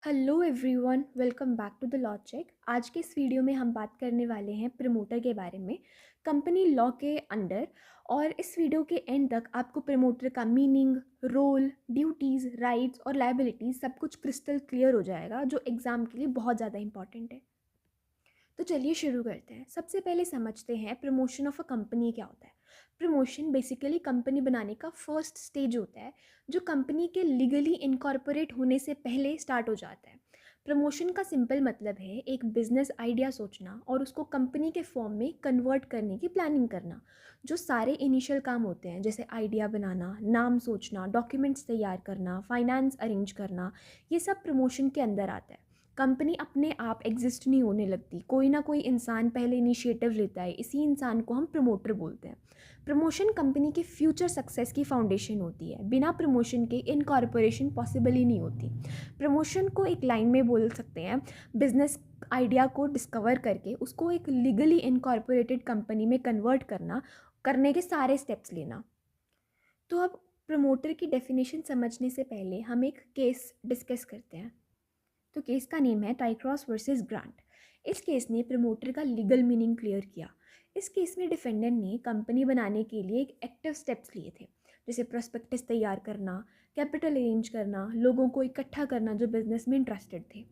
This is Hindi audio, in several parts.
Hello everyone, welcome back to the law check. आज के इस वीडियो में हम बात करने वाले हैं प्रमोटर के बारे में, कंपनी लॉ के अंडर। और इस वीडियो के एंड तक आपको प्रमोटर का मीनिंग, रोल, ड्यूटीज़, राइट्स और लायबिलिटीज़ सब कुछ क्रिस्टल क्लियर हो जाएगा, जो एग्ज़ाम के लिए बहुत ज़्यादा इंपॉर्टेंट है। तो चलिए शुरू करते हैं। सबसे पहले समझते हैं प्रमोशन ऑफ अ कंपनी क्या होता है। प्रमोशन बेसिकली कंपनी बनाने का फर्स्ट स्टेज होता है, जो कंपनी के लीगली इनकॉर्पोरेट होने से पहले स्टार्ट हो जाता है। प्रमोशन का सिंपल मतलब है एक बिजनेस आइडिया सोचना और उसको कंपनी के फॉर्म में कन्वर्ट करने की प्लानिंग करना। जो सारे इनिशियल काम होते हैं, जैसे आइडिया बनाना, नाम सोचना, डॉक्यूमेंट्स तैयार करना, फाइनेंस अरेंज करना, ये सब प्रमोशन के अंदर आता है। कंपनी अपने आप एग्जिस्ट नहीं होने लगती, कोई ना कोई इंसान पहले इनिशिएटिव लेता है, इसी इंसान को हम प्रमोटर बोलते हैं। प्रमोशन कंपनी के फ्यूचर सक्सेस की फाउंडेशन होती है। बिना प्रमोशन के इनकॉर्पोरेशन पॉसिबल ही नहीं होती। प्रमोशन को एक लाइन में बोल सकते हैं, बिजनेस आइडिया को डिस्कवर करके उसको एक लीगली इनकॉर्पोरेटेड कंपनी में कन्वर्ट करने के सारे स्टेप्स लेना। तो अब प्रमोटर की डेफिनेशन समझने से पहले हम एक केस डिस्कस करते हैं। तो केस का नेम है टाइक्रॉस वर्सेस ग्रांट। इस केस ने प्रमोटर का लीगल मीनिंग क्लियर किया। इस केस में डिफेंडेंट ने कंपनी बनाने के लिए एक एक्टिव स्टेप्स लिए थे, जैसे प्रोस्पेक्टस तैयार करना, कैपिटल अरेंज करना, लोगों को इकट्ठा करना जो बिजनेस में इंटरेस्टेड थे।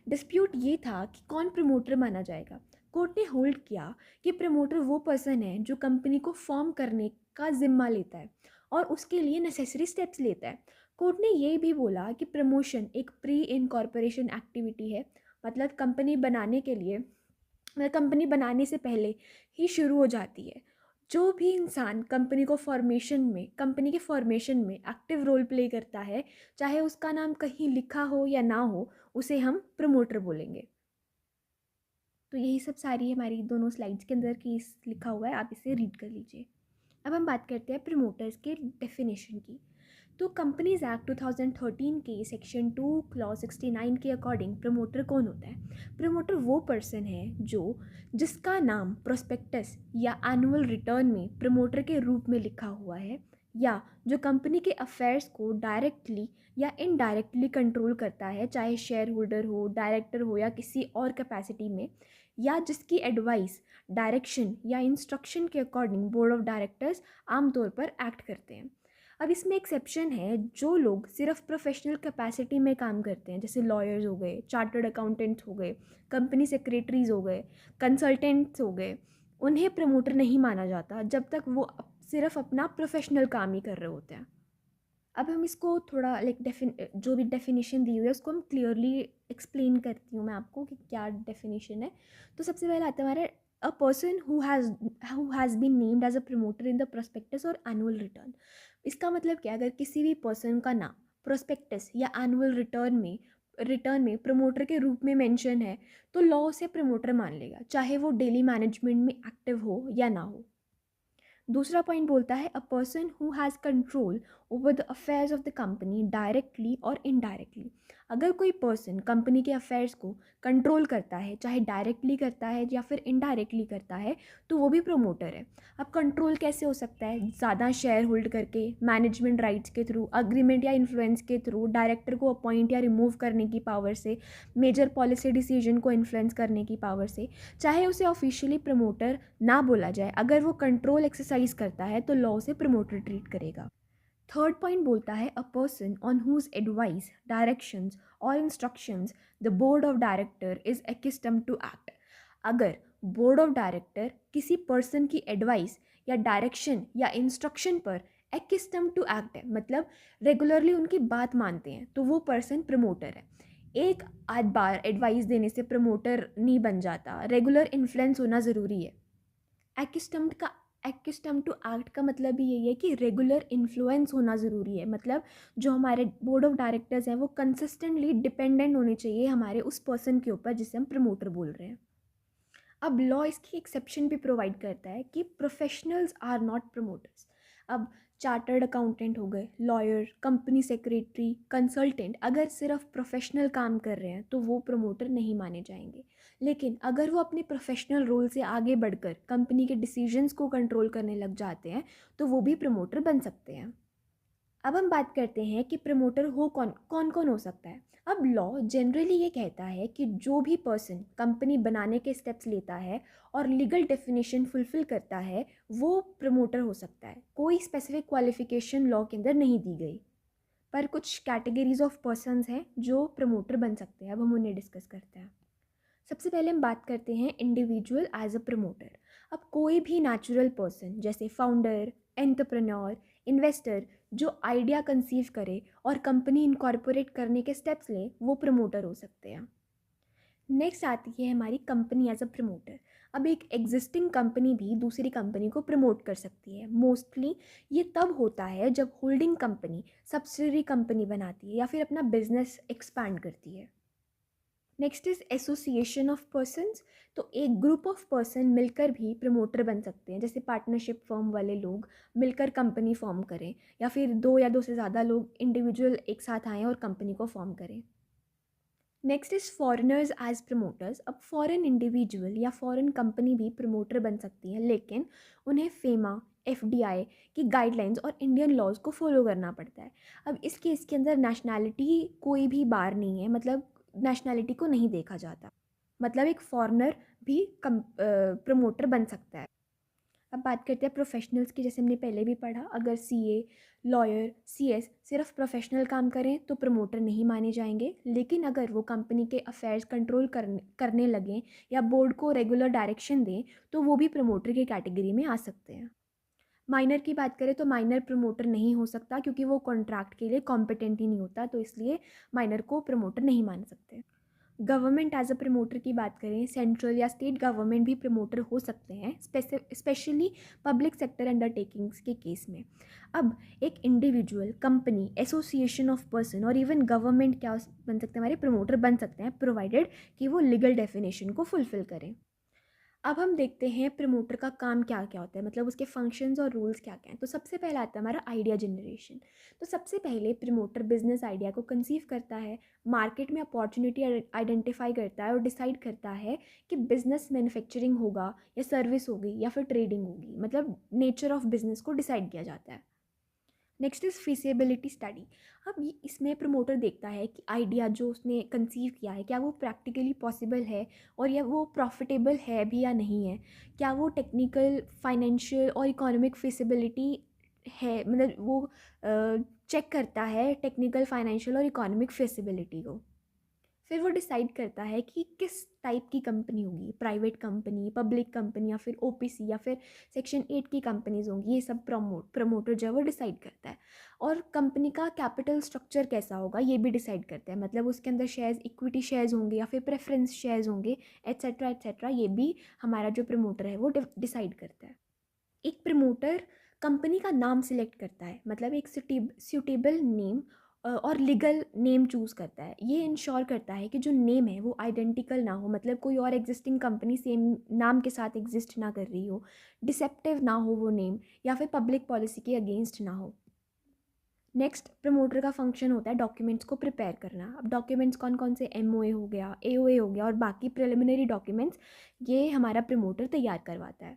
डिस्प्यूट ये था कि कौन प्रमोटर माना जाएगा। कोर्ट ने होल्ड किया कि प्रमोटर वो पर्सन है जो कंपनी को फॉर्म करने का जिम्मा लेता है और उसके लिए नेसेसरी स्टेप्स लेता है। कोर्ट ने ये भी बोला कि प्रमोशन एक प्री इनकॉर्पोरेशन एक्टिविटी है, मतलब कंपनी बनाने से पहले ही शुरू हो जाती है। जो भी इंसान कंपनी के फॉर्मेशन में एक्टिव रोल प्ले करता है, चाहे उसका नाम कहीं लिखा हो या ना हो, उसे हम प्रमोटर बोलेंगे। तो यही सब सारी हमारी दोनों स्लाइड्स के अंदर केस लिखा हुआ है, आप इसे रीड कर लीजिए। अब हम बात करते हैं प्रमोटर्स के डेफिनेशन की। तो कंपनीज एक्ट 2013 के सेक्शन 2 क्लॉज 69 के अकॉर्डिंग प्रमोटर कौन होता है। प्रमोटर वो पर्सन है जिसका नाम प्रोस्पेक्टस या एनुअल रिटर्न में प्रमोटर के रूप में लिखा हुआ है, या जो कंपनी के अफेयर्स को डायरेक्टली या इनडायरेक्टली कंट्रोल करता है, चाहे शेयर होल्डर हो, डायरेक्टर हो या किसी और कैपेसिटी में, या जिसकी एडवाइस, डायरेक्शन या इंस्ट्रक्शन के अकॉर्डिंग बोर्ड ऑफ डायरेक्टर्स आमतौर पर एक्ट करते हैं। अब इसमें एक्सेप्शन है, जो लोग सिर्फ प्रोफेशनल कैपेसिटी में काम करते हैं, जैसे लॉयर्स हो गए, चार्टर्ड अकाउंटेंट्स हो गए, कंपनी सेक्रेटरीज हो गए, कंसल्टेंट्स हो गए, उन्हें प्रमोटर नहीं माना जाता जब तक वो सिर्फ अपना प्रोफेशनल काम ही कर रहे होते हैं। अब हम इसको थोड़ा जो भी डेफिनेशन दी हुई है उसको हम क्लियरली एक्सप्लेन करती हूँ मैं आपको कि क्या डेफिनेशन है। तो सबसे पहले आता है हमारे a person who has been named as a promoter in the prospectus और एनुअल रिटर्न। इसका मतलब क्या, अगर किसी भी पर्सन का नाम प्रोस्पेक्टस या एनुअल रिटर्न में प्रमोटर के रूप में मेंशन है, तो लॉ उसे प्रमोटर मान लेगा, चाहे वो डेली मैनेजमेंट में एक्टिव हो या ना हो। दूसरा पॉइंट बोलता है a person who has control over the affairs of the company directly और इनडायरेक्टली। अगर कोई पर्सन कंपनी के अफेयर्स को कंट्रोल करता है, चाहे डायरेक्टली करता है या फिर इनडायरेक्टली करता है, तो वो भी प्रमोटर है। अब कंट्रोल कैसे हो सकता है? ज़्यादा शेयर होल्ड करके, मैनेजमेंट राइट्स के थ्रू, अग्रीमेंट या इन्फ्लुएंस के थ्रू, डायरेक्टर को अपॉइंट या रिमूव करने की पावर से, मेजर पॉलिसी डिसीजन को इन्फ्लुएंस करने की पावर से। चाहे उसे ऑफिशियली प्रमोटर ना बोला जाए, अगर वो कंट्रोल एक्सरसाइज करता है तो लॉ उसे प्रमोटर ट्रीट करेगा। थर्ड पॉइंट बोलता है a person on whose advice, directions और instructions the board of director is accustomed to act. अगर बोर्ड ऑफ डायरेक्टर किसी पर्सन की एडवाइस या डायरेक्शन या इंस्ट्रक्शन पर एक्स्टम्ड टू एक्ट है, मतलब रेगुलरली उनकी बात मानते हैं, तो वो पर्सन प्रमोटर है। एक आध बार एडवाइस देने से प्रमोटर नहीं बन जाता, रेगुलर इन्फ्लुएंस होना ज़रूरी है। एक्स्टम्ड टू एक्ट का मतलब भी यही है कि रेगुलर इन्फ्लुएंस होना ज़रूरी है, मतलब जो हमारे बोर्ड ऑफ डायरेक्टर्स हैं वो कंसिस्टेंटली डिपेंडेंट होने चाहिए हमारे उस पर्सन के ऊपर जिसे हम प्रमोटर बोल रहे हैं। अब लॉ इसकी एक्सेप्शन भी प्रोवाइड करता है कि प्रोफेशनल्स आर नॉट प्रमोटर्स। अब चार्टर्ड अकाउंटेंट हो गए, लॉयर, कंपनी सेक्रेटरी, कंसल्टेंट अगर सिर्फ प्रोफेशनल काम कर रहे हैं तो वो प्रमोटर नहीं माने जाएंगे। लेकिन अगर वो अपने प्रोफेशनल रोल से आगे बढ़कर कंपनी के डिसीजंस को कंट्रोल करने लग जाते हैं, तो वो भी प्रमोटर बन सकते हैं। अब हम बात करते हैं कि प्रमोटर हो कौन कौन कौन हो सकता है। अब लॉ जनरली ये कहता है कि जो भी पर्सन कंपनी बनाने के स्टेप्स लेता है और लीगल डेफिनेशन फुलफिल करता है वो प्रमोटर हो सकता है। कोई स्पेसिफिक क्वालिफिकेशन लॉ के अंदर नहीं दी गई, पर कुछ कैटेगरीज ऑफ पर्सन्स हैं जो प्रमोटर बन सकते हैं। अब हम उन्हें डिस्कस करते हैं। सबसे पहले हम बात करते हैं इंडिविजुअल एज अ प्रमोटर। अब कोई भी नेचुरल पर्सन जैसे फाउंडर, एंटरप्रेन्योर, इन्वेस्टर जो आइडिया कंसीव करे और कंपनी इनकॉर्पोरेट करने के स्टेप्स ले वो प्रमोटर हो सकते हैं। नेक्स्ट आती है हमारी कंपनी एज अ प्रमोटर। अब एक एग्जिस्टिंग कंपनी भी दूसरी कंपनी को प्रमोट कर सकती है। मोस्टली ये तब होता है जब होल्डिंग कंपनी सब्सिडरी कंपनी बनाती है या फिर अपना बिजनेस एक्सपैंड करती है। Next is association of persons. तो एक ग्रुप ऑफ पर्सन मिलकर भी प्रमोटर बन सकते हैं, जैसे पार्टनरशिप फर्म वाले लोग मिलकर कंपनी फॉर्म करें या फिर दो या दो से ज़्यादा लोग इंडिविजुअल एक साथ आएँ और कंपनी को फॉर्म करें। Next is foreigners as promoters. अब फॉरेन इंडिविजुअल या फॉरेन कंपनी भी प्रमोटर बन सकती है, लेकिन उन्हें फेमा, एफडीआई की गाइडलाइंस और इंडियन लॉज को फॉलो करना पड़ता है। अब इस केस के अंदर नेशनैलिटी कोई भी बार नहीं है, मतलब नेशनैलिटी को नहीं देखा जाता, मतलब एक फॉरेनर भी प्रमोटर बन सकता है। अब बात करते हैं प्रोफेशनल्स की। जैसे हमने पहले भी पढ़ा, अगर सीए, लॉयर, सीएस सिर्फ प्रोफेशनल काम करें तो प्रमोटर नहीं माने जाएंगे, लेकिन अगर वो कंपनी के अफेयर्स कंट्रोल करने लगें या बोर्ड को रेगुलर डायरेक्शन दें तो वो भी प्रमोटर की कैटेगरी में आ सकते हैं। माइनर की बात करें तो माइनर प्रमोटर नहीं हो सकता क्योंकि वो कॉन्ट्रैक्ट के लिए कॉम्पिटेंट ही नहीं होता, तो इसलिए माइनर को प्रमोटर नहीं मान सकते। गवर्नमेंट एज अ प्रमोटर की बात करें, सेंट्रल या स्टेट गवर्नमेंट भी प्रमोटर हो सकते हैं, स्पेशली पब्लिक सेक्टर अंडरटेकिंग्स के केस में। अब एक individual, company, association of person और इवन गवर्नमेंट क्या बन सकते हैं, हमारे प्रमोटर बन सकते हैं, प्रोवाइडेड कि वो लीगल डेफिनेशन को फुलफिल करें। अब हम देखते हैं प्रमोटर का काम क्या क्या होता है, मतलब उसके फंक्शंस और रूल्स क्या क्या हैं। तो सबसे पहला आता है हमारा आइडिया जनरेशन। तो सबसे पहले प्रमोटर बिजनेस आइडिया को कंसीव करता है, मार्केट में अपॉर्चुनिटी आइडेंटिफाई करता है और डिसाइड करता है कि बिजनेस मैन्युफैक्चरिंग होगा या सर्विस होगी या फिर ट्रेडिंग होगी, मतलब नेचर ऑफ बिजनेस को डिसाइड किया जाता है। Next is feasibility study. अब ये इसमें प्रमोटर देखता है कि आइडिया जो उसने कंसीव किया है क्या वो प्रैक्टिकली पॉसिबल है और या वो प्रॉफिटेबल है भी या नहीं है, क्या वो टेक्निकल, फाइनेंशियल और इकोनॉमिक फीसिबिलिटी है, मतलब वो चेक करता है टेक्निकल, फाइनेंशियल और इकोनॉमिक फीसिबिलिटी को। फिर वो डिसाइड करता है कि किस टाइप की कंपनी होगी, प्राइवेट कंपनी, पब्लिक कंपनी या फिर ओपीसी या फिर सेक्शन 8 की कंपनीज होंगी। ये सब प्रमोटर जो है वो डिसाइड करता है। और कंपनी का कैपिटल स्ट्रक्चर कैसा होगा ये भी डिसाइड करता है, मतलब उसके अंदर शेयर्स, इक्विटी शेयर्स होंगे या फिर प्रेफरेंस शेयर्स होंगे, एट्सेट्रा एट्सेट्रा, ये भी हमारा जो प्रमोटर है वो डिसाइड करता है। एक प्रमोटर कंपनी का नाम सिलेक्ट करता है, मतलब एक सूटेबल नेम और लीगल नेम चूज़ करता है। ये इंश्योर करता है कि जो नेम है वो आइडेंटिकल ना हो, मतलब कोई और एग्जिस्टिंग कंपनी सेम नाम के साथ एग्जिस्ट ना कर रही हो, डिसेप्टिव ना हो वो नेम, या फिर पब्लिक पॉलिसी के अगेंस्ट ना हो। नेक्स्ट प्रमोटर का फंक्शन होता है डॉक्यूमेंट्स को प्रिपेयर करना। अब डॉक्यूमेंट्स कौन कौन से, एमओए हो गया, एओए हो गया और बाकी प्रिलिमिनरी डॉक्यूमेंट्स, ये हमारा प्रमोटर तैयार करवाता है।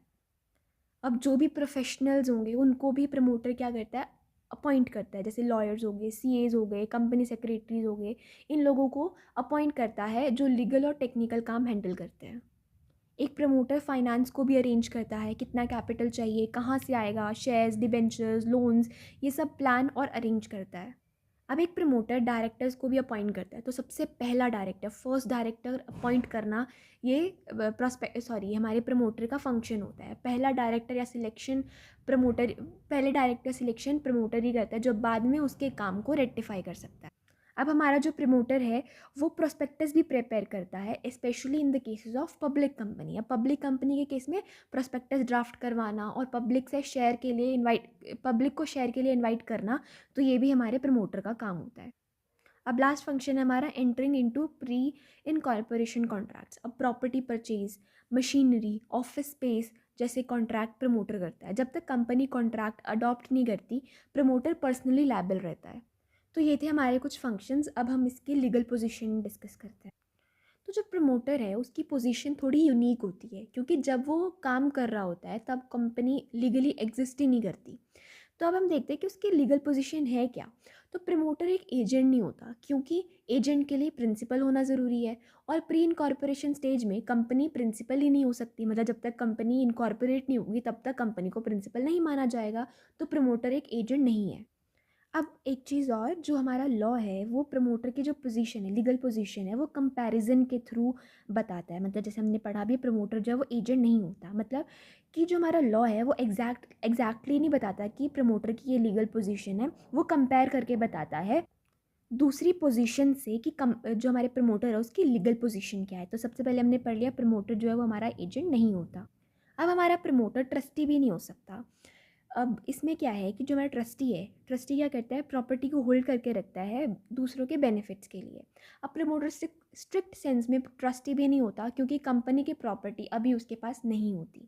अब जो भी प्रोफेशनल्स होंगे उनको भी प्रमोटर क्या करता है, अपॉइंट करता है। जैसे लॉयर्स हो गए, सीएज हो गए, कंपनी सेक्रेटरीज हो गए, इन लोगों को अपॉइंट करता है जो लीगल और टेक्निकल काम हैंडल करते हैं। एक प्रमोटर फाइनेंस को भी अरेंज करता है, कितना कैपिटल चाहिए, कहाँ से आएगा, शेयर्स, डिबेंचर्स, लोन्स, ये सब प्लान और अरेंज करता है। अब एक प्रमोटर डायरेक्टर्स को भी अपॉइंट करता है। तो सबसे पहला डायरेक्टर, फर्स्ट डायरेक्टर अपॉइंट करना, ये हमारे प्रमोटर का फंक्शन होता है। पहला डायरेक्टर या सिलेक्शन प्रमोटर, पहले डायरेक्टर सिलेक्शन प्रमोटर ही करता है, जो बाद में उसके काम को रेक्टिफाई कर सकता है। अब हमारा जो प्रमोटर है वो प्रोस्पेक्टस भी प्रिपेयर करता है, specially in the cases of public company. अब पब्लिक कंपनी के केस में प्रोस्पेक्टस ड्राफ्ट करवाना और पब्लिक को शेयर के लिए इनवाइट करना, तो ये भी हमारे प्रमोटर का काम होता है। अब लास्ट फंक्शन है हमारा entering into pre incorporation contracts. अब property purchase, machinery, office space जैसे कॉन्ट्रैक्ट प्रमोटर करता है। जब तक कंपनी कॉन्ट्रैक्ट अडॉप्ट नहीं करती, प्रमोटर पर्सनली लायबल रहता है। तो ये थे हमारे कुछ फंक्शंस। अब हम इसकी लीगल पोजीशन डिस्कस करते हैं। तो जो प्रमोटर है उसकी पोजीशन थोड़ी यूनिक होती है, क्योंकि जब वो काम कर रहा होता है तब कंपनी लीगली एग्जिस्ट ही नहीं करती। तो अब हम देखते हैं कि उसकी लीगल पोजीशन है क्या। तो प्रमोटर एक एजेंट नहीं होता, क्योंकि एजेंट के लिए प्रिंसिपल होना ज़रूरी है, और प्री इनकॉर्पोरेशन स्टेज में कंपनी प्रिंसिपल ही नहीं हो सकती, मतलब जब तक कंपनी इनकॉर्पोरेट नहीं होगी तब तक कंपनी को प्रिंसिपल नहीं माना जाएगा। तो प्रमोटर एक एजेंट नहीं है। अब एक चीज़ और, जो हमारा लॉ है वो प्रमोटर की जो पोजीशन है, लीगल पोजीशन है, वो कंपैरिजन के थ्रू बताता है। मतलब जैसे हमने पढ़ा भी, प्रमोटर जो है वो एजेंट नहीं होता। मतलब कि जो हमारा लॉ है वो एग्जैक्टली नहीं बताता कि प्रमोटर की ये लीगल पोजीशन है, वो कंपेयर करके बताता है दूसरी पोजीशन से कि जो हमारे प्रमोटर है उसकी लीगल पोजीशन क्या है। तो सबसे पहले हमने पढ़ लिया, प्रमोटर जो है वो हमारा एजेंट नहीं होता। अब हमारा प्रमोटर ट्रस्टी भी नहीं हो सकता। अब इसमें क्या है कि जो हमारा ट्रस्टी है, ट्रस्टी क्या करता है, प्रॉपर्टी को होल्ड करके रखता है दूसरों के बेनिफिट्स के लिए। अब प्रमोटर स्ट्रिक्ट सेंस में ट्रस्टी भी नहीं होता, क्योंकि कंपनी की प्रॉपर्टी अभी उसके पास नहीं होती।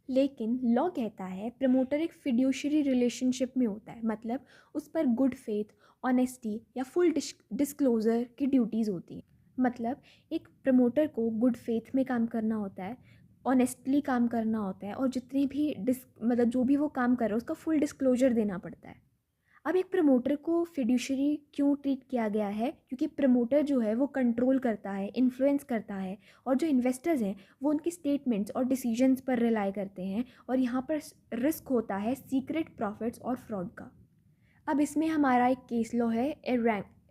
लेकिन लॉ कहता है प्रमोटर एक फिड्यूशरी रिलेशनशिप में होता है, मतलब उस पर गुड फेथ, ऑनेस्टी या फुल डिस्क्लोजर की ड्यूटीज़ होती हैं। मतलब एक प्रमोटर को गुड फेथ में काम करना होता है, ऑनेस्टली काम करना होता है, और जितने भी मतलब जो भी वो काम कर रहा है उसका फुल डिस्क्लोजर देना पड़ता है। अब एक प्रमोटर को फिड्यूशरी क्यों ट्रीट किया गया है, क्योंकि प्रमोटर जो है वो कंट्रोल करता है, इन्फ्लुएंस करता है, और जो इन्वेस्टर्स हैं वो उनकी स्टेटमेंट्स और डिसीजंस पर रिलाई करते हैं, और यहाँ पर रिस्क होता है सीक्रेट प्रॉफिट्स और फ्रॉड का। अब इसमें हमारा एक केस लॉ है,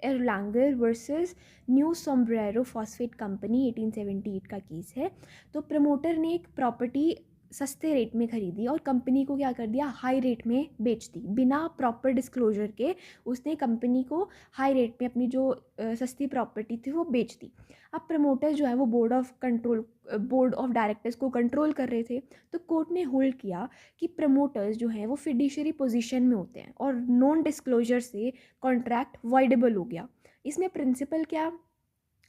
Erlanger versus New Sombrero Phosphate Company, 1878 का केस है। तो प्रमोटर ने एक प्रॉपर्टी सस्ते रेट में खरीदी और कंपनी को क्या कर दिया, हाई रेट में बेच दी, बिना प्रॉपर डिस्क्लोजर के उसने कंपनी को हाई रेट में अपनी जो सस्ती प्रॉपर्टी थी वो बेच दी। अब प्रमोटर जो है वो बोर्ड ऑफ डायरेक्टर्स को कंट्रोल कर रहे थे। तो कोर्ट ने होल्ड किया कि प्रमोटर्स जो हैं वो फिड्यूशरी पोजीशन में होते हैं, और नॉन डिस्क्लोजर से कॉन्ट्रैक्ट वॉइडेबल हो गया। इसमें प्रिंसिपल क्या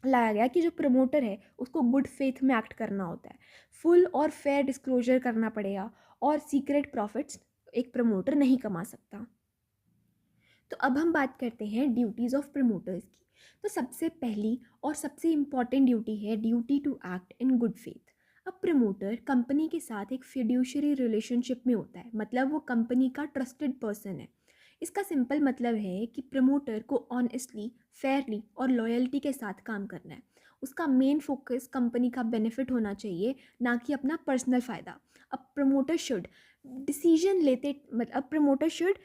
लाया गया कि जो प्रमोटर है उसको गुड फेथ में एक्ट करना होता है, फुल और फेयर डिस्क्लोजर करना पड़ेगा, और सीक्रेट प्रॉफिट्स एक प्रमोटर नहीं कमा सकता। तो अब हम बात करते हैं ड्यूटीज़ ऑफ प्रमोटर्स की। तो सबसे पहली और सबसे इम्पॉर्टेंट ड्यूटी है duty to act in good faith. अब प्रमोटर कंपनी के साथ एक फिड्यूशरी रिलेशनशिप में होता है, मतलब वो कंपनी का ट्रस्टेड पर्सन है। इसका सिंपल मतलब है कि प्रमोटर को ऑनेस्टली, फेयरली और लॉयल्टी के साथ काम करना है। उसका मेन फोकस कंपनी का बेनिफिट होना चाहिए, ना कि अपना पर्सनल फ़ायदा। अब प्रमोटर शुड डिसीजन लेते मतलब promoter should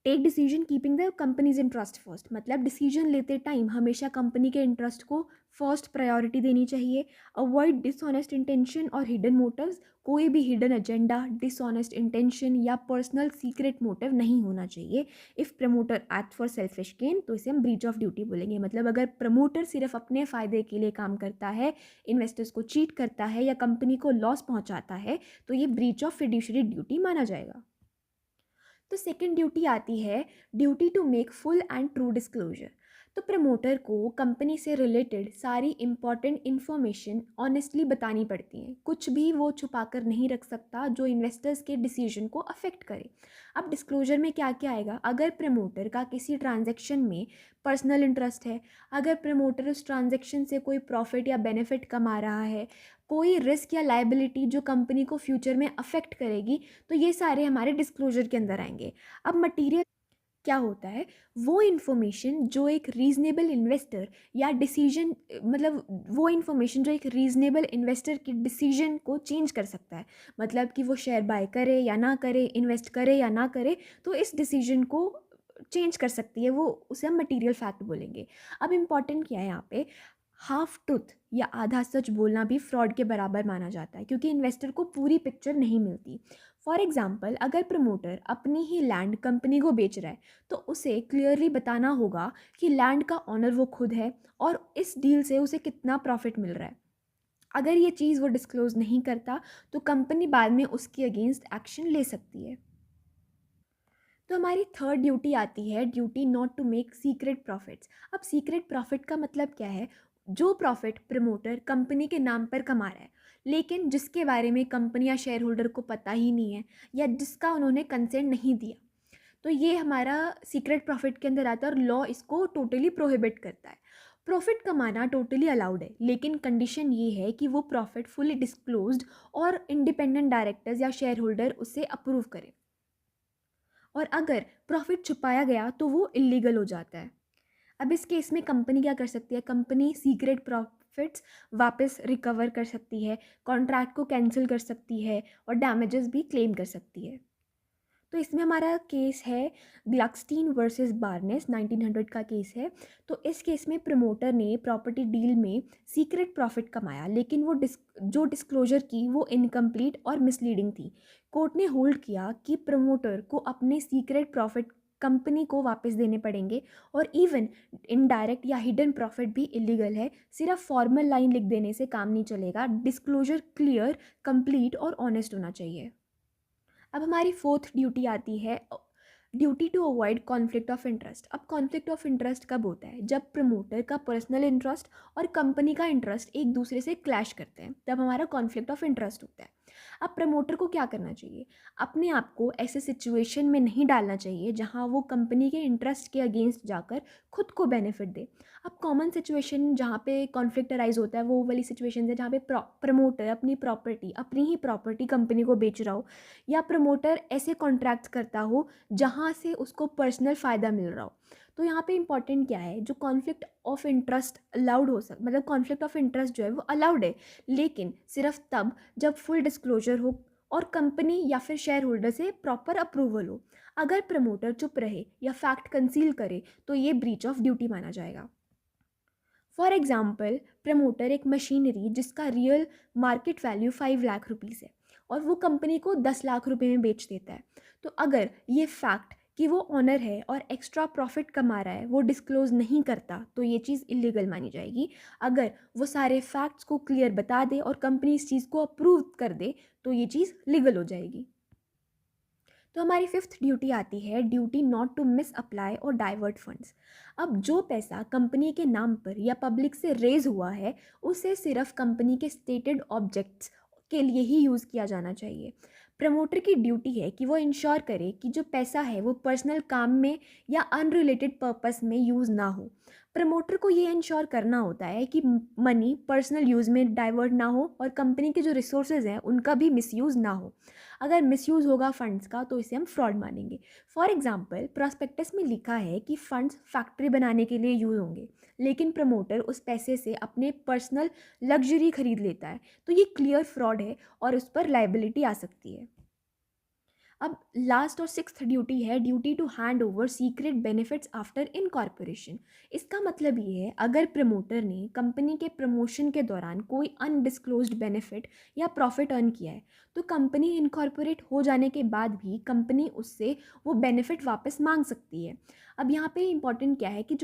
take decision keeping the company's interest first, मतलब डिसीजन लेते टाइम हमेशा कंपनी के इंटरेस्ट को फर्स्ट प्रायोरिटी देनी चाहिए। अवॉइड डिसऑनेस्ट इंटेंशन और हिडन मोटिव्स, कोई भी हिडन एजेंडा, डिसऑनेस्ट इंटेंशन या पर्सनल सीक्रेट मोटिव नहीं होना चाहिए। If promoter act for selfish gain तो इसे हम ब्रीच ऑफ ड्यूटी बोलेंगे। मतलब अगर प्रमोटर सिर्फ अपने फ़ायदे के लिए काम करता है, इन्वेस्टर्स को चीट करता है या कंपनी को लॉस पहुंचाता है, तो ये ब्रीच ऑफ फिड्यूशरी ड्यूटी माना जाएगा। तो सेकंड ड्यूटी आती है duty to make full and true disclosure. तो प्रमोटर को कंपनी से रिलेटेड सारी इंपॉर्टेंट इन्फॉर्मेशन ऑनेस्टली बतानी पड़ती हैं, कुछ भी वो छुपा कर नहीं रख सकता जो इन्वेस्टर्स के डिसीजन को अफेक्ट करे। अब डिस्क्लोजर में क्या क्या आएगा, अगर प्रमोटर का किसी ट्रांजैक्शन में पर्सनल इंटरेस्ट है, अगर प्रमोटर उस ट्रांजैक्शन से कोई प्रॉफिट या बेनिफिट कमा रहा है, कोई रिस्क या लायबिलिटी जो कंपनी को फ्यूचर में अफेक्ट करेगी, तो ये सारे हमारे डिस्क्लोजर के अंदर आएंगे। अब मटीरियल क्या होता है, वो इन्फॉर्मेशन जो एक रीजनेबल इन्वेस्टर या डिसीजन मतलब वो इन्फॉर्मेशन जो एक रीजनेबल इन्वेस्टर की डिसीजन को चेंज कर सकता है। मतलब कि वो शेयर बाय करे या ना करे, इन्वेस्ट करे या ना करे, तो इस डिसीजन को चेंज कर सकती है, वो उसे हम मटीरियल फैक्ट बोलेंगे। अब इम्पॉर्टेंट क्या है यहाँ पे, हाफ ट्रुथ या आधा सच बोलना भी फ्रॉड के बराबर माना जाता है, क्योंकि इन्वेस्टर को पूरी पिक्चर नहीं मिलती। फॉर एग्जाम्पल, अगर प्रमोटर अपनी ही लैंड कंपनी को बेच रहा है तो उसे क्लियरली बताना होगा कि लैंड का ऑनर वो खुद है और इस डील से उसे कितना प्रॉफिट मिल रहा है। अगर ये चीज़ वो डिस्क्लोज नहीं करता तो कंपनी बाद में उसके अगेंस्ट एक्शन ले सकती है। तो हमारी थर्ड ड्यूटी आती है duty not to make secret profits. अब सीक्रेट प्रॉफिट का मतलब क्या है, जो प्रॉफिट प्रमोटर कंपनी के नाम पर कमा रहा है लेकिन जिसके बारे में कंपनी या शेयर होल्डर को पता ही नहीं है, या जिसका उन्होंने कंसेंट नहीं दिया, तो ये हमारा सीक्रेट प्रॉफिट के अंदर आता है और लॉ इसको टोटली प्रोहिबिट करता है। प्रॉफिट कमाना टोटली अलाउड है, लेकिन कंडीशन ये है कि वो प्रॉफिट फुली डिस्क्लोज्ड और इंडिपेंडेंट डायरेक्टर्स या शेयर होल्डर उसे अप्रूव करें। और अगर प्रॉफिट छुपाया गया तो वो इलीगल हो जाता है। अब इस केस में कंपनी क्या कर सकती है? कंपनी सीक्रेट प्रॉफिट्स वापस रिकवर कर सकती है, कॉन्ट्रैक्ट को कैंसिल कर सकती है और डैमेजेस भी क्लेम कर सकती है। तो इसमें हमारा केस है ग्लक्सटीन वर्सेस बार्नेस, 1900 का केस है। तो इस केस में प्रमोटर ने प्रॉपर्टी डील में सीक्रेट प्रॉफिट कमाया, लेकिन वो जो डिस्क्लोजर की वो इनकम्प्लीट और मिसलीडिंग थी। कोर्ट ने होल्ड किया कि प्रमोटर को अपने सीक्रेट प्रॉफिट कंपनी को वापस देने पड़ेंगे, और इवन इनडायरेक्ट या हिडन प्रॉफिट भी इलीगल है। सिर्फ फॉर्मल लाइन लिख देने से काम नहीं चलेगा, डिस्क्लोजर क्लियर, कंप्लीट और ऑनेस्ट होना चाहिए। अब हमारी फोर्थ ड्यूटी आती है duty to avoid conflict of interest. अब कॉन्फ्लिक्ट ऑफ इंटरेस्ट कब होता है? जब प्रमोटर का पर्सनल इंटरेस्ट और कंपनी का इंटरेस्ट एक दूसरे से क्लैश करते हैं, तब हमारा कॉन्फ्लिक्ट ऑफ इंटरेस्ट होता है। अब प्रमोटर को क्या करना चाहिए? अपने आप को ऐसे सिचुएशन में नहीं डालना चाहिए जहां वो कंपनी के इंटरेस्ट के अगेंस्ट जाकर खुद को बेनिफिट दे। अब कॉमन सिचुएशन जहाँ पे कॉन्फ्लिक्ट अराइज होता है वो वाली सिचुएशन है जहाँ पे प्रमोटर अपनी ही प्रॉपर्टी कंपनी को बेच रहा हो, या प्रमोटर ऐसे कॉन्ट्रैक्ट करता हो जहाँ से उसको पर्सनल फ़ायदा मिल रहा हो। तो यहाँ पे इंपॉर्टेंट क्या है? जो कॉन्फ्लिक्ट ऑफ इंटरेस्ट अलाउड हो मतलब कॉन्फ्लिक्ट ऑफ इंटरेस्ट जो है वो अलाउड है, लेकिन सिर्फ तब जब फुल डिस्क्लोजर हो और कंपनी या फिर शेयर होल्डर से प्रॉपर अप्रूवल हो। अगर प्रमोटर चुप रहे या फैक्ट कंसील करे तो ये ब्रीच ऑफ ड्यूटी माना जाएगा। फॉर एग्जाम्पल, प्रमोटर एक मशीनरी जिसका real market value 5 lakh rupees है और वो कंपनी को 10 लाख रुपए में बेच देता है। तो अगर ये फैक्ट कि वो ऑनर है और एक्स्ट्रा प्रॉफिट कमा रहा है वो डिस्क्लोज नहीं करता तो ये चीज़ इलीगल मानी जाएगी। अगर वो सारे फैक्ट्स को क्लियर बता दे और कंपनी इस चीज़ को अप्रूव कर दे तो ये चीज़ लीगल हो जाएगी। तो हमारी फिफ्थ ड्यूटी आती है duty not to misapply और डाइवर्ट फंड्स। अब जो पैसा कंपनी के नाम पर या पब्लिक से रेज हुआ है उसे सिर्फ कंपनी के स्टेटेड ऑब्जेक्ट्स के लिए ही यूज़ किया जाना चाहिए। प्रमोटर की ड्यूटी है कि वो इंश्योर करे कि जो पैसा है वो पर्सनल काम में या अनरिलेटेड पर्पस में यूज़ ना हो। प्रमोटर को ये इंश्योर करना होता है कि मनी पर्सनल यूज़ में डाइवर्ट ना हो और कंपनी के जो रिसोर्सेज हैं उनका भी मिसयूज़ ना हो। अगर मिसयूज़ होगा फंड्स का तो इसे हम फ्रॉड मानेंगे। फॉर एग्जांपल, प्रॉस्पेक्टस में लिखा है कि फंड्स फैक्ट्री बनाने के लिए यूज़ होंगे, लेकिन प्रमोटर उस पैसे से अपने पर्सनल लग्जरी खरीद लेता है, तो ये क्लियर फ्रॉड है और उस पर लाइबिलिटी आ सकती है। अब लास्ट और सिक्स्थ ड्यूटी है duty to hand over secret benefits after incorporation. इसका मतलब ये है, अगर प्रमोटर ने कंपनी के प्रमोशन के दौरान कोई अनडिस्क्लोज्ड बेनिफिट या प्रॉफिट अर्न किया है तो कंपनी इनकॉर्पोरेट हो जाने के बाद भी कंपनी उससे वो बेनिफिट वापस मांग सकती है। अब यहाँ पे इंपॉर्टेंट क्या है कि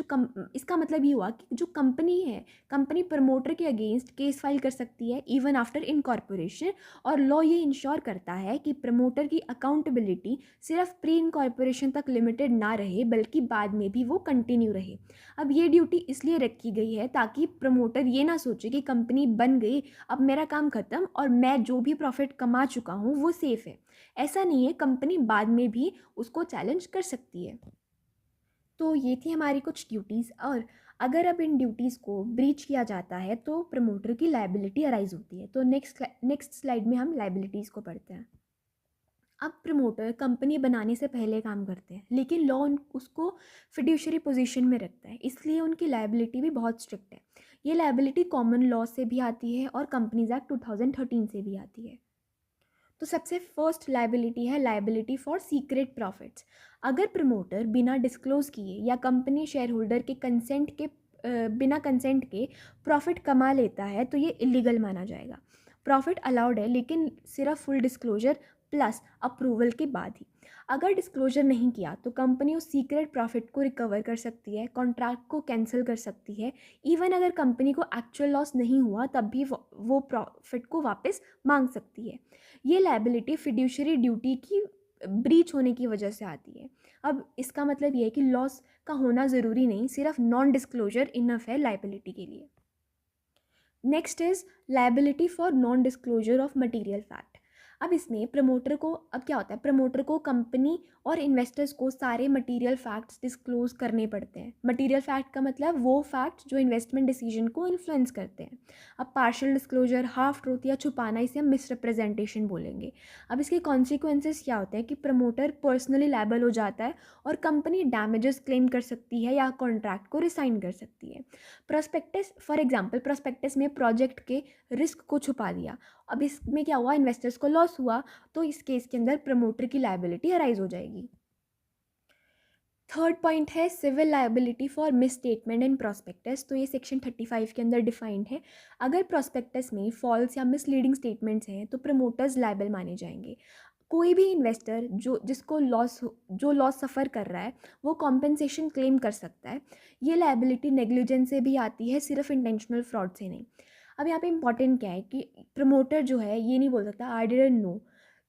इसका मतलब ये हुआ कि जो कंपनी है, कंपनी प्रमोटर के अगेंस्ट केस फाइल कर सकती है इवन आफ्टर इनकॉर्पोरेशन, और लॉ ये इंश्योर करता है कि प्रमोटर की अकाउंटेबिलिटी सिर्फ प्री इनकॉर्पोरेशन तक लिमिटेड ना रहे बल्कि बाद में भी वो कंटिन्यू रहे। अब ये ड्यूटी इसलिए रखी गई है ताकि प्रमोटर ये ना सोचे कि कंपनी बन गई, अब मेरा काम ख़त्म और मैं जो भी प्रॉफिट कमा चुका हूँ वो सेफ़ है। ऐसा नहीं है, कंपनी बाद में भी उसको चैलेंज कर सकती है। तो ये थी हमारी कुछ ड्यूटीज़, और अगर अब इन ड्यूटीज़ को ब्रीच किया जाता है तो प्रमोटर की लाइबिलिटी अराइज होती है। तो नेक्स्ट स्लाइड में हम लाइबिलिटीज़ को पढ़ते हैं। अब प्रमोटर कंपनी बनाने से पहले काम करते हैं, लेकिन लॉ उसको फिड्यूशरी पोजीशन में रखता है, इसलिए उनकी लाइबिलिटी भी बहुत स्ट्रिक्ट है। ये लाइबिलिटी कॉमन लॉ से भी आती है और कंपनीज एक्ट 2013 से भी आती है। तो सबसे फर्स्ट लाइबिलिटी है लाइबिलिटी फॉर सीक्रेट प्रॉफिट्स। अगर प्रमोटर बिना डिस्क्लोज किए या कंपनी शेयर होल्डर के बिना कंसेंट के प्रॉफिट कमा लेता है तो ये इलीगल माना जाएगा। प्रॉफिट अलाउड है लेकिन सिर्फ फुल डिस्क्लोजर प्लस अप्रूवल के बाद ही। अगर डिस्क्लोजर नहीं किया तो कंपनी उस सीक्रेट प्रॉफिट को रिकवर कर सकती है, कॉन्ट्रैक्ट को कैंसिल कर सकती है। इवन अगर कंपनी को एक्चुअल लॉस नहीं हुआ तब भी वो प्रॉफिट को वापस मांग सकती है। ये लायबिलिटी फिड्यूशरी ड्यूटी की ब्रीच होने की वजह से आती है। अब इसका मतलब ये है कि लॉस का होना ज़रूरी नहीं, सिर्फ नॉन डिस्क्लोजर इनफ है लायबिलिटी के लिए। Next is liability for non disclosure of material fact. अब इसमें प्रमोटर को, अब क्या होता है, प्रमोटर को कंपनी और इन्वेस्टर्स को सारे मटेरियल फैक्ट्स डिस्क्लोज करने पड़ते हैं। मटेरियल फैक्ट का मतलब वो फैक्ट्स जो इन्वेस्टमेंट डिसीजन को इन्फ्लुएंस करते हैं। अब पार्शियल डिस्क्लोजर, हाफ ट्रूथ या छुपाना, इसे हम मिसरिप्रेजेंटेशन बोलेंगे। अब इसके कॉन्सिक्वेंसेस क्या होते हैं कि प्रमोटर पर्सनली लायबल हो जाता है और कंपनी डैमेजेस क्लेम कर सकती है या कॉन्ट्रैक्ट को रिसाइन कर सकती है। प्रोस्पेक्टस, फॉर एग्जांपल प्रोस्पेक्टस में प्रोजेक्ट के रिस्क को छुपा दिया। अब इसमें क्या हुआ, इन्वेस्टर्स को लॉस हुआ, तो इस केस के अंदर प्रमोटर की लायबिलिटी अराइज हो जाएगी। थर्ड पॉइंट है civil liability for misstatement in prospectus. तो ये सेक्शन 35 के अंदर डिफाइंड है। अगर प्रोस्पेक्टस में फॉल्स या मिसलीडिंग स्टेटमेंट्स हैं तो प्रमोटर्स लायबल माने जाएंगे। कोई भी इन्वेस्टर जो लॉस सफ़र कर रहा है वो कॉम्पेंसेशन क्लेम कर सकता है। ये लायबिलिटी नेग्लिजेंस से भी आती है, सिर्फ इंटेंशनल फ्रॉड से नहीं। अब यहाँ पे इंपॉर्टेंट क्या है कि प्रमोटर जो है ये नहीं बोल सकता आई डिडंट नो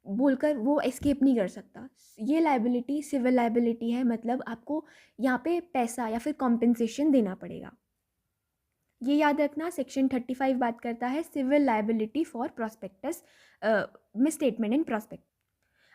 बोलकर वो एस्केप नहीं कर सकता। ये लायबिलिटी सिविल लायबिलिटी है, मतलब आपको यहाँ पे पैसा या फिर कॉम्पेंसेशन देना पड़ेगा। ये याद रखना, सेक्शन 35 बात करता है civil liability for prospectus misstatement in prospect.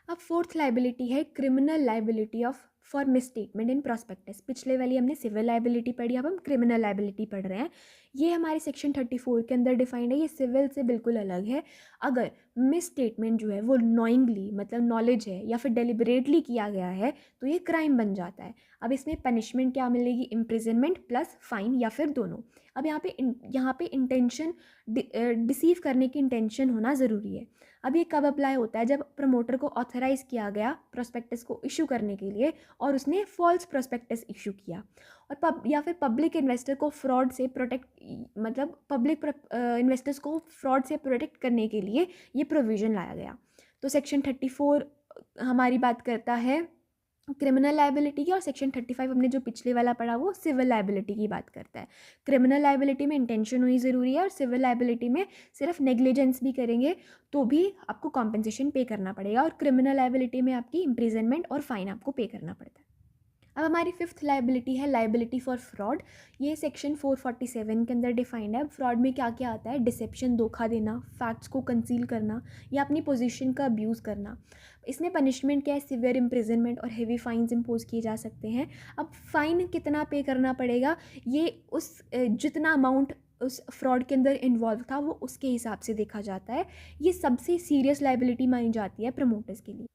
अब फोर्थ लाइबिलिटी है criminal liability of for misstatement in prospectus. पिछले वाली हमने सिविल लाइबिलिटी पढ़ी, अब हम क्रिमिनल लाइबिलिटी पढ़ रहे हैं। ये हमारे सेक्शन 34 के अंदर डिफाइंड है, ये सिविल से बिल्कुल अलग है। अगर मिस स्टेटमेंट जो है वो नॉइंगली, मतलब नॉलेज है या फिर डेलिबरेटली किया गया है तो ये क्राइम बन जाता है। अब इसमें पनिशमेंट क्या मिलेगी, इम्प्रिजनमेंट प्लस फाइन या फिर दोनों। अब यहाँ पे इंटेंशन, डिसीव करने की इंटेंशन होना ज़रूरी है। अब ये कब अप्लाई होता है, जब प्रमोटर को ऑथराइज़ किया गया प्रोस्पेक्टस को इशू करने के लिए और उसने फॉल्स प्रोस्पेक्टस इशू किया, और या फिर पब्लिक इन्वेस्टर को फ्रॉड से प्रोटेक्ट, मतलब पब्लिक इन्वेस्टर्स को फ्रॉड से प्रोटेक्ट करने के लिए ये प्रोविज़न लाया गया। तो सेक्शन 34 हमारी बात करता है क्रिमिनल लायबिलिटी की, और सेक्शन 35 हमने जो पिछले वाला पढ़ा वो सिविल लायबिलिटी की बात करता है। क्रिमिनल लायबिलिटी में इंटेंशन होनी ज़रूरी है, और सिविल लायबिलिटी में सिर्फ नेग्लिजेंस भी करेंगे तो भी आपको कॉम्पेंसेशन पे करना पड़ेगा, और क्रिमिनल लायबिलिटी में आपकी इम्प्रिजनमेंट और फाइन आपको पे करना पड़ता है। अब हमारी फिफ्थ लायबिलिटी है लायबिलिटी फॉर फ्रॉड। ये सेक्शन 447 के अंदर डिफाइंड है। फ्रॉड में क्या क्या आता है, डिसेप्शन, धोखा देना, फैक्ट्स को कंसील करना या अपनी पोजीशन का अब्यूज़ करना। इसमें पनिशमेंट क्या है, सिवियर इम्प्रिजनमेंट और हेवी फाइन्स इम्पोज किए जा सकते हैं। अब फाइन कितना पे करना पड़ेगा, ये जितना अमाउंट उस फ्रॉड के अंदर इन्वॉल्व था वो उसके हिसाब से देखा जाता है। ये सबसे सीरियस लायबिलिटी मानी जाती है प्रमोटर्स के लिए।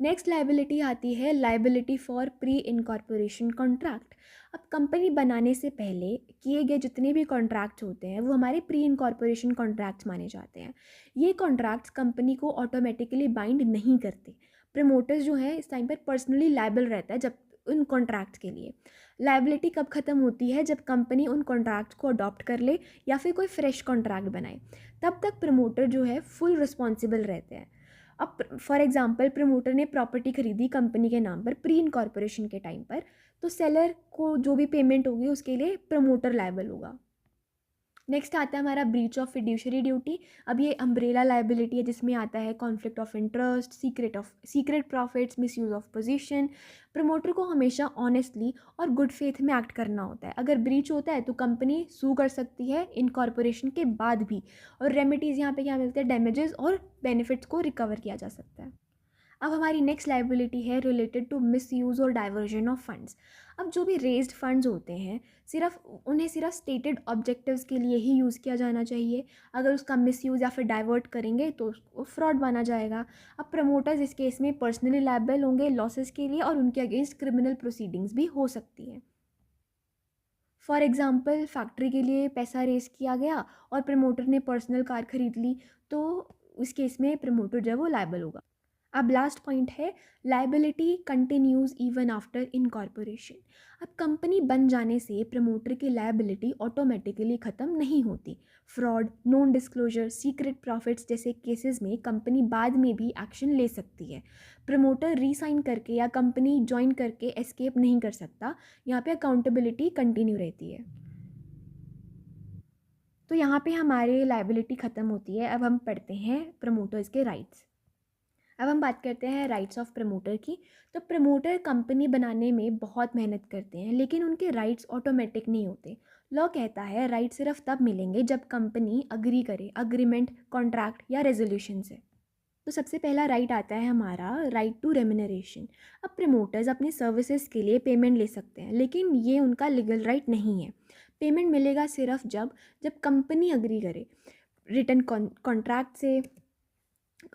नेक्स्ट लाइबिलिटी आती है liability for pre incorporation contract. अब कंपनी बनाने से पहले किए गए जितने भी कॉन्ट्रैक्ट्स होते हैं वो हमारे प्री इनकॉर्पोरेशन कॉन्ट्रैक्ट्स माने जाते हैं। ये कॉन्ट्रैक्ट्स कंपनी को ऑटोमेटिकली बाइंड नहीं करते। प्रमोटर्स जो है इस टाइम पर पर्सनली लाइबल रहता है जब उन कॉन्ट्रैक्ट्स के लिए। लाइबिलिटी कब ख़त्म होती है, जब कंपनी उन कॉन्ट्रैक्ट्स को अडॉप्ट कर ले या फिर कोई फ्रेश कॉन्ट्रैक्ट बनाए। तब तक प्रमोटर जो है फुल रिस्पॉन्सिबल रहते हैं। अब फॉर एग्जांपल प्रमोटर ने प्रॉपर्टी खरीदी कंपनी के नाम पर प्री इनकॉर्पोरेशन के टाइम पर, तो सेलर को जो भी पेमेंट होगी उसके लिए प्रमोटर लायबल होगा। नेक्स्ट आता है हमारा ब्रीच ऑफ फिड्यूशरी ड्यूटी। अब ये अम्ब्रेला लाइबिलिटी है जिसमें आता है conflict of interest, secret profits, misuse of position. Promoter को हमेशा ऑनेस्टली और गुड फेथ में एक्ट करना होता है। अगर ब्रीच होता है तो कंपनी सू कर सकती है इनकॉर्पोरेशन के बाद भी, और रेमेडीज़ यहाँ पे क्या मिलते हैं, डैमेजेस और बेनिफिट्स को रिकवर किया जा सकता है। अब हमारी नेक्स्ट लाइबिलिटी है रिलेटेड टू मिसयूज़ और डाइवर्जन ऑफ फंड्स। अब जो भी रेज्ड फंड्स होते हैं उन्हें सिर्फ स्टेटेड ऑब्जेक्टिव्स के लिए ही यूज़ किया जाना चाहिए। अगर उसका मिसयूज़ या फिर डाइवर्ट करेंगे तो उसको फ्रॉड माना जाएगा। अब प्रमोटर्स इस केस में पर्सनली लायबल होंगे लॉसेस के लिए, और उनके अगेंस्ट क्रिमिनल प्रोसीडिंग्स भी हो सकती हैं। फॉर एग्ज़ाम्पल फैक्ट्री के लिए पैसा रेज किया गया और प्रमोटर ने पर्सनल कार खरीद ली, तो उस केस में प्रमोटर जो है वो लायबल होगा। अब लास्ट पॉइंट है liability continues even after incorporation. अब कंपनी बन जाने से प्रमोटर की लाइबिलिटी ऑटोमेटिकली ख़त्म नहीं होती। Fraud, non disclosure, secret profits जैसे केसेस में कंपनी बाद में भी एक्शन ले सकती है। प्रमोटर रीसाइन करके या कंपनी ज्वाइन करके एस्केप नहीं कर सकता। यहाँ पे अकाउंटेबिलिटी कंटिन्यू रहती है। तो यहाँ पे हमारे लाइबिलिटी ख़त्म होती है। अब हम पढ़ते हैं प्रमोटर्स के राइट्स। अब हम बात करते हैं राइट्स ऑफ प्रमोटर की। तो प्रमोटर कंपनी बनाने में बहुत मेहनत करते हैं, लेकिन उनके राइट्स ऑटोमेटिक नहीं होते। लॉ कहता है राइट सिर्फ तब मिलेंगे जब कंपनी अग्री करे, अग्रीमेंट, कॉन्ट्रैक्ट या रेजोल्यूशन से। तो सबसे पहला राइट आता है हमारा राइट टू रेम्यूनरेशन। अब प्रमोटर्स अपनी सर्विसेज के लिए पेमेंट ले सकते हैं, लेकिन ये उनका लीगल राइट नहीं है। पेमेंट मिलेगा सिर्फ जब जब कंपनी अग्री करे, रिटन कॉन्ट्रैक्ट से,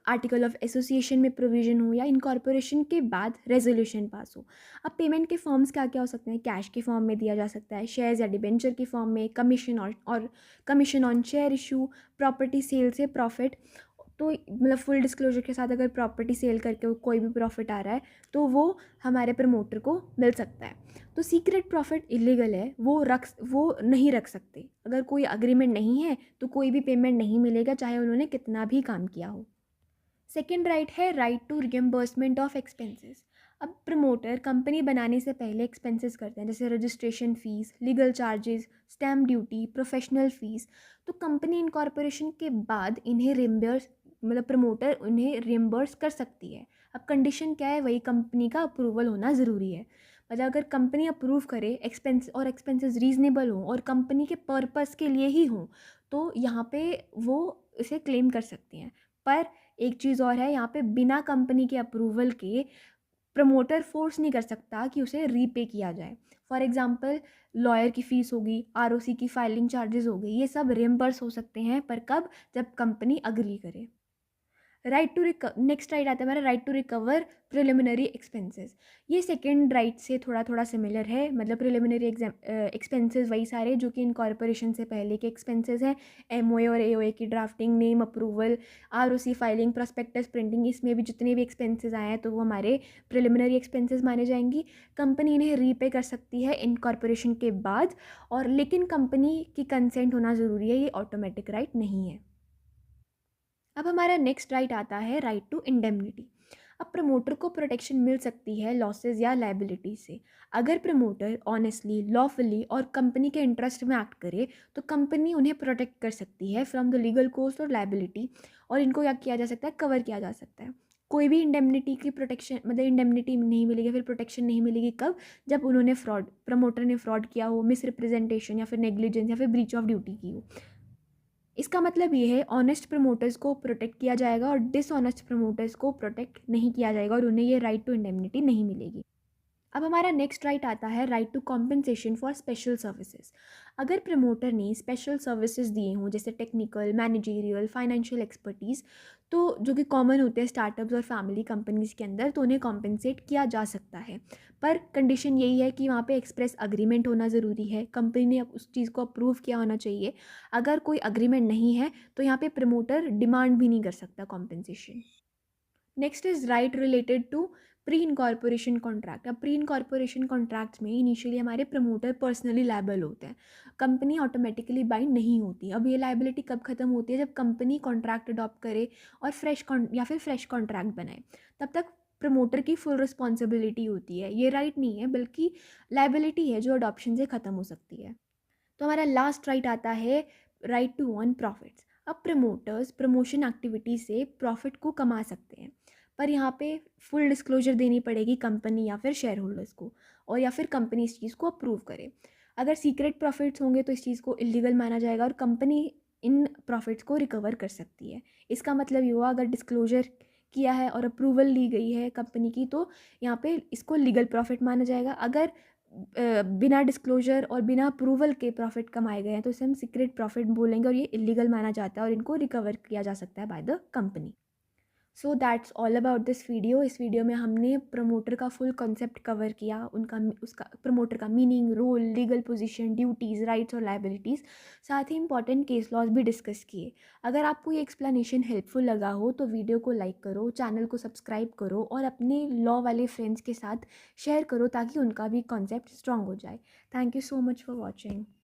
आर्टिकल ऑफ एसोसिएशन में प्रोविज़न हो, या इनकॉर्पोरेशन के बाद रेजोल्यूशन पास हो। अब पेमेंट के फॉर्म्स क्या क्या हो सकते हैं? कैश के फॉर्म में दिया जा सकता है, शेयर्स या डिबेंचर के फॉर्म में, कमीशन और commission on share issue, property sale से प्रॉफिट। तो मतलब फुल डिस्क्लोजर के साथ अगर प्रॉपर्टी सेल करके कोई भी प्रॉफिट आ रहा है तो वो हमारे प्रमोटर को मिल सकता है। तो सीक्रेट प्रॉफिट इलीगल है, वो नहीं रख सकते। अगर कोई अग्रीमेंट नहीं है तो कोई भी पेमेंट नहीं मिलेगा, चाहे उन्होंने कितना भी काम किया हो। सेकेंड राइट है right to reimbursement of expenses. अब प्रमोटर कंपनी बनाने से पहले एक्सपेंसेस करते हैं, जैसे registration fees, legal charges, stamp duty, professional fees. तो कंपनी इनकॉर्पोरेशन के बाद इन्हें रिएम्बर्स, मतलब प्रमोटर उन्हें रिएम्बर्स कर सकती है। अब कंडीशन क्या है? वही कंपनी का अप्रूवल होना ज़रूरी है। मतलब अगर कंपनी अप्रूव करे, एक्सपेंसेस रीजनेबल हों और कंपनी के पर्पस के लिए ही हों, तो यहाँ पे वो इसे क्लेम कर सकती हैं। पर एक चीज़ और है, यहाँ पे बिना कंपनी के अप्रूवल के प्रमोटर फोर्स नहीं कर सकता कि उसे रीपे किया जाए। फॉर एग्जांपल लॉयर की फ़ीस होगी, आरओसी की फाइलिंग चार्जेस हो गई, ये सब रिम्बर्स हो सकते हैं, पर कब? जब कंपनी अग्री करे। नेक्स्ट राइट आता है हमारा right to recover preliminary expenses. ये सेकेंड राइट से थोड़ा थोड़ा सिमिलर है। मतलब प्रिलिमिनरी एक्सपेंसेस वही सारे जो कि इनकॉर्पोरेशन से पहले के एक्सपेंसेस हैं, एमओए और एओए की drafting, name approval, ROC filing, prospectus printing, इसमें भी जितने भी एक्सपेंसेस आए हैं तो वो हमारे प्रिलिमिनरी एक्सपेंसेस माने जाएंगी। कंपनी इन्हें रीपे कर सकती है इनकॉर्पोरेशन के बाद, और लेकिन कंपनी की कंसेंट होना ज़रूरी है, ये ऑटोमेटिक राइट नहीं है। अब हमारा नेक्स्ट राइट आता है राइट टू इंडेमनिटी। अब प्रमोटर को प्रोटेक्शन मिल सकती है लॉसेस या लायबिलिटी से। अगर प्रमोटर ऑनेस्टली, लॉफुली और कंपनी के इंटरेस्ट में एक्ट करे तो कंपनी उन्हें प्रोटेक्ट कर सकती है फ्रॉम द लीगल कॉस्ट और लायबिलिटी, और इनको क्या किया जा सकता है? कवर किया जा सकता है। कोई भी इंडेमनिटी की प्रोटेक्शन, मतलब इंडेमनिटी नहीं मिलेगी, फिर प्रोटेक्शन नहीं मिलेगी कब? जब उन्होंने प्रमोटर ने फ्रॉड किया हो, मिसरिप्रेजेंटेशन या फिर नेग्लिजेंस या फिर ब्रीच ऑफ ड्यूटी की हो। इसका मतलब ये है ऑनेस्ट प्रमोटर्स को प्रोटेक्ट किया जाएगा और डिसऑनेस्ट प्रमोटर्स को प्रोटेक्ट नहीं किया जाएगा, और उन्हें ये राइट टू इंडेमनिटी नहीं मिलेगी। अब हमारा नेक्स्ट राइट आता है right to compensation for special services. अगर प्रमोटर ने स्पेशल सर्विसेज दिए हों, जैसे टेक्निकल, मैनेजरियल, फाइनेंशियल एक्सपर्टीज़, तो जो कि कॉमन होते हैं स्टार्टअप्स और फैमिली कंपनीज़ के अंदर, तो उन्हें कॉम्पेंसेट किया जा सकता है। पर कंडीशन यही है कि वहाँ पे एक्सप्रेस अग्रीमेंट होना ज़रूरी है, कंपनी ने उस चीज़ को अप्रूव किया होना चाहिए। अगर कोई अग्रीमेंट नहीं है तो यहाँ पे प्रमोटर डिमांड भी नहीं कर सकता compensation. Next is right related to pre incorporation contract. अब प्री इनकॉर्पोरेशन कॉन्ट्रैक्ट्स में इनिशियली हमारे प्रमोटर पर्सनली लायबल होते हैं, कंपनी ऑटोमेटिकली बाइंड नहीं होती। अब ये लायबिलिटी कब खत्म होती है? जब कंपनी कॉन्ट्रैक्ट अडॉप्ट करे और फ्रेश कॉन्ट्रैक्ट बनाए, तब तक प्रमोटर की फुल रिस्पॉन्सिबिलिटी होती है। ये राइट नहीं है, बल्कि लायबिलिटी है जो अडॉप्शन से ख़त्म हो सकती है। तो हमारा लास्ट राइट आता है राइट टू अर्न प्रॉफिट्स। अब प्रमोटर्स प्रमोशन एक्टिविटी से प्रॉफिट को कमा सकते हैं, पर यहाँ पे फुल डिस्क्लोजर देनी पड़ेगी कंपनी या फिर शेयर होल्डर्स को, और या फिर कंपनी इस चीज़ को अप्रूव करे। अगर सीक्रेट प्रॉफिट्स होंगे तो इस चीज़ को इलीगल माना जाएगा और कंपनी इन प्रॉफिट्स को रिकवर कर सकती है। इसका मतलब ये हुआ, अगर डिस्क्लोजर किया है और अप्रूवल ली गई है कंपनी की, तो यहाँ पे इसको लीगल प्रॉफिट माना जाएगा। अगर बिना डिस्क्लोजर और बिना अप्रूवल के प्रॉफिट कमाए गए हैं तो इसे हम सीक्रेट प्रॉफिट बोलेंगे, और ये इलीगल माना जाता है और इनको रिकवर किया जा सकता है by the company. So that's all about this video. इस वीडियो में हमने प्रमोटर का फुल कॉन्सेप्ट कवर किया, उसका प्रमोटर का meaning, role, legal position, duties, rights और लायबिलिटीज़, साथ ही इंपॉर्टेंट केस लॉज भी डिस्कस किए। अगर आपको ये एक्सप्लेनेशन हेल्पफुल लगा हो तो वीडियो को लाइक करो, चैनल को सब्सक्राइब करो और अपने लॉ वाले फ्रेंड्स के साथ शेयर करो ताकि उनका भी कॉन्सेप्ट स्ट्रॉन्ग हो जाए। Thank you so much for watching.